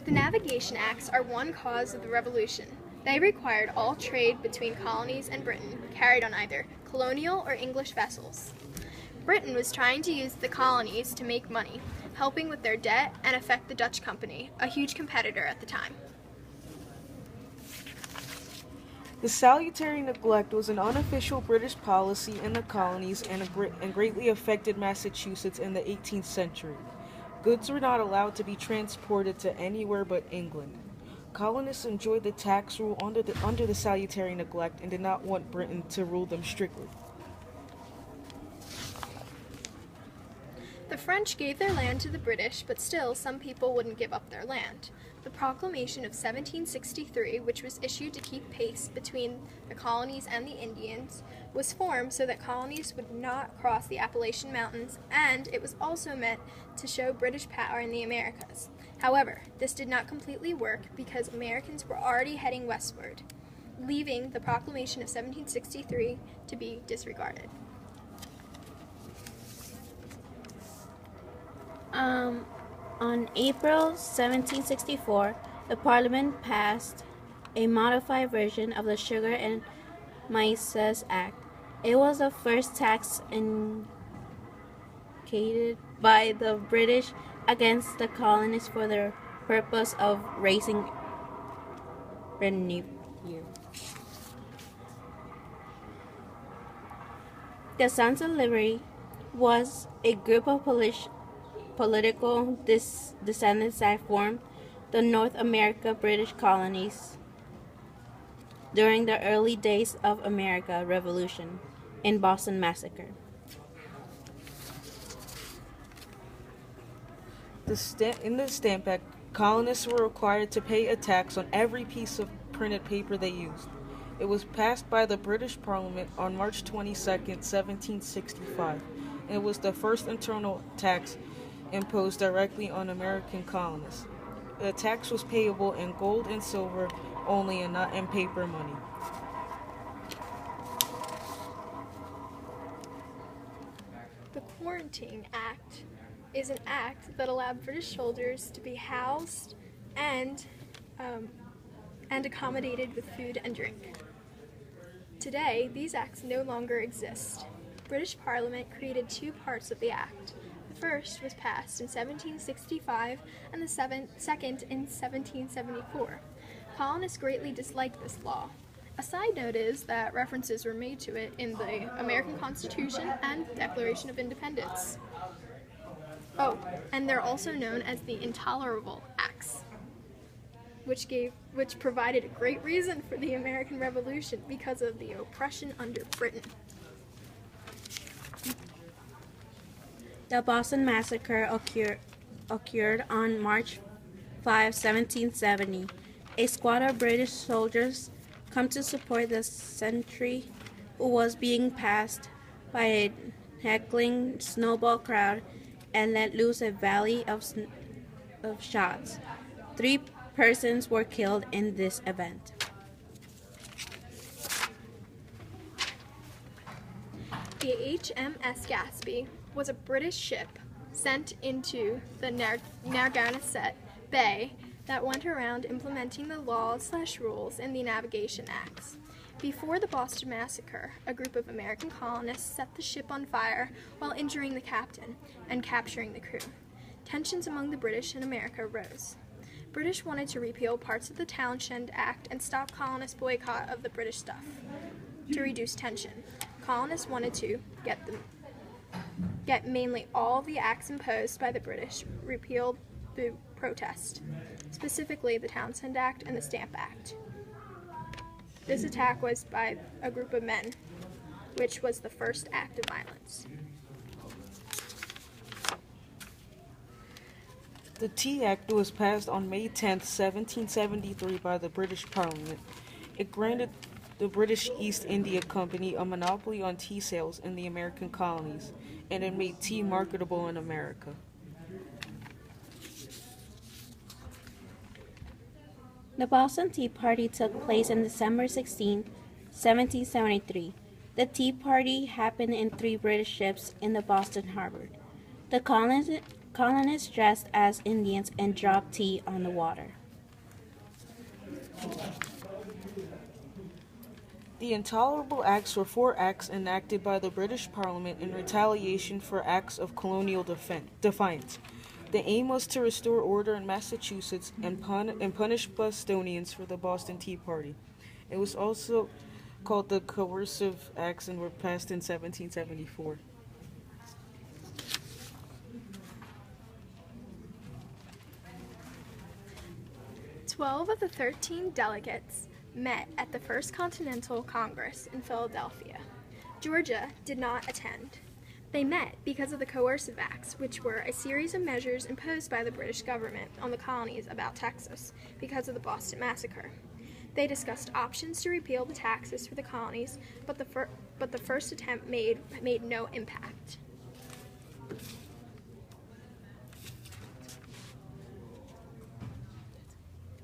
The Navigation Acts are one cause of the Revolution. They required all trade between colonies and Britain carried on either colonial or English vessels. Britain was trying to use the colonies to make money, helping with their debt and affect the Dutch company, a huge competitor at the time. The salutary neglect was an unofficial British policy in the colonies and greatly affected Massachusetts in the 18th century. Goods were not allowed to be transported to anywhere but England. Colonists enjoyed the tax rule under the salutary neglect and did not want Britain to rule them strictly. The French gave their land to the British, but still some people wouldn't give up their land. The Proclamation of 1763, which was issued to keep pace between the colonies and the Indians, was formed so that colonies would not cross the Appalachian Mountains, and it was also meant to show British power in the Americas. However, this did not completely work because Americans were already heading westward, leaving the Proclamation of 1763 to be disregarded. On April 1764, the Parliament passed a modified version of the Sugar and Spices Act. It was the first tax initiated by the British against the colonists for the purpose of raising revenue. The Sons of Liberty was a group of political descendants that formed the North America British colonies during the early days of American Revolution in Boston Massacre. In the Stamp Act, colonists were required to pay a tax on every piece of printed paper they used. It was passed by the British Parliament on March 22, 1765, and it was the first internal tax imposed directly on American colonists. The tax was payable in gold and silver only and not in paper money. The Quarantine Act is an act that allowed British soldiers to be housed and accommodated with food and drink. Today, these acts no longer exist. British Parliament created two parts of the act. The first was passed in 1765 and the second in 1774. Colonists greatly disliked this law. A side note is that references were made to it in the American Constitution and Declaration of Independence. Oh, and they're also known as the Intolerable Acts, which provided a great reason for the American Revolution because of the oppression under Britain. The Boston Massacre occurred on March 5, 1770. A squad of British soldiers come to support the sentry who was being passed by a heckling snowball crowd and let loose a volley of shots. 3 persons were killed in this event. The HMS Gaspee was a British ship sent into the Narragansett Bay that went around implementing the laws/rules in the Navigation Acts. Before the Boston Massacre, a group of American colonists set the ship on fire while injuring the captain and capturing the crew. Tensions among the British and America rose. British wanted to repeal parts of the Townshend Act and stop colonists' boycott of the British stuff to reduce tension. Colonists wanted to get mainly all the acts imposed by the British repealed through protest, specifically the Townshend Act and the Stamp Act. This attack was by a group of men, which was the first act of violence. The Tea Act was passed on May 10, 1773 by the British Parliament. It granted the British East India Company a monopoly on tea sales in the American colonies, and it made tea marketable in America. The Boston Tea Party took place on December 16, 1773. The Tea Party happened in 3 British ships in the Boston harbor. The Colonists dressed as Indians and dropped tea on the water. The Intolerable Acts were 4 acts enacted by the British Parliament in retaliation for acts of colonial defiance. The aim was to restore order in Massachusetts and punish Bostonians for the Boston Tea Party. It was also called the Coercive Acts and were passed in 1774. 12 of the 13 delegates met at the First Continental Congress in Philadelphia. Georgia did not attend. They met because of the Coercive Acts, which were a series of measures imposed by the British government on the colonies about Texas because of the Boston Massacre. They discussed options to repeal the taxes for the colonies, but the first attempt made no impact.